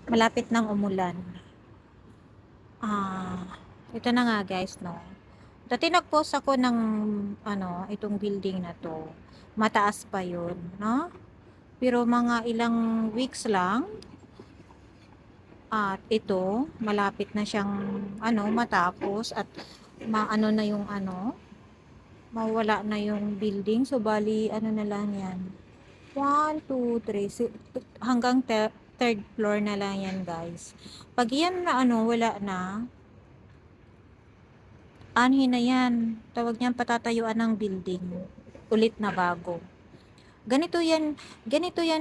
Malapit ng umulan. Ito na nga guys, no. Dati nag-post ako ng itong building na to. Mataas pa 'yun, no? Pero mga ilang weeks lang at ito malapit na siyang matapos at maano na yung mawala na yung building. So bali na lang 'yan. 1, 2, 3 hanggang third floor na lang yan guys. Pag yan na wala na, anhin na yan. Tawag niyan patatayuan ng building. Ulit na bago. Ganito yan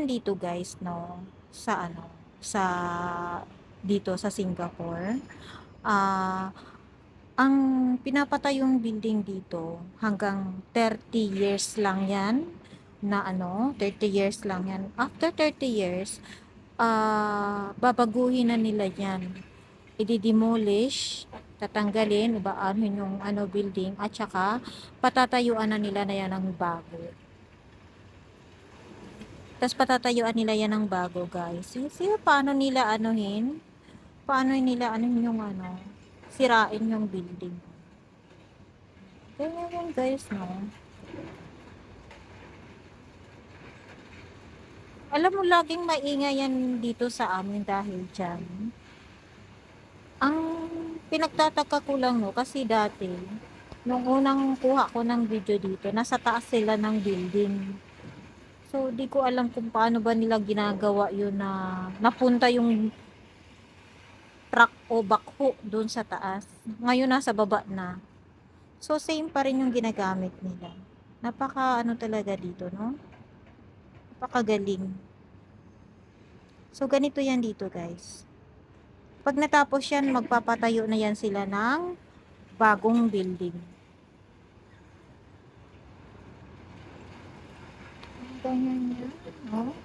dito guys, no? Sa sa dito sa Singapore. Ah, ang pinapatayong building dito hanggang 30 years lang yan na 30 years lang yan. After 30 years, babaguhin na nila yan. I-demolish, tatanggalin, ibaanin yung building at saka patatayuan na nila na yan ng bago. Tapos patatayuan nila yan ng bago, guys. See, paano nila paano nila yung sirain yung building. Ganyan yan, guys, no? Alam mo, laging maingay yan dito sa amin dahil dyan. Ang pinagtataka ko lang, no, kasi dati, nung unang kuha ko ng video dito, nasa taas sila ng building. So, di ko alam kung paano ba nila ginagawa yun na napunta yung truck o backhoe doon sa taas. Ngayon nasa baba na. So, same pa rin yung ginagamit nila. Napaka talaga dito, no? Napakagaling. So, ganito yan dito, guys. Pag natapos yan, magpapatayo na yan sila ng bagong building. Ganyan yan, no?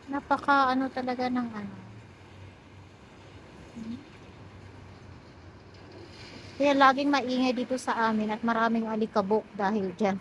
Napaka talaga ng Kaya laging maingay dito sa amin at maraming alikabok dahil dyan.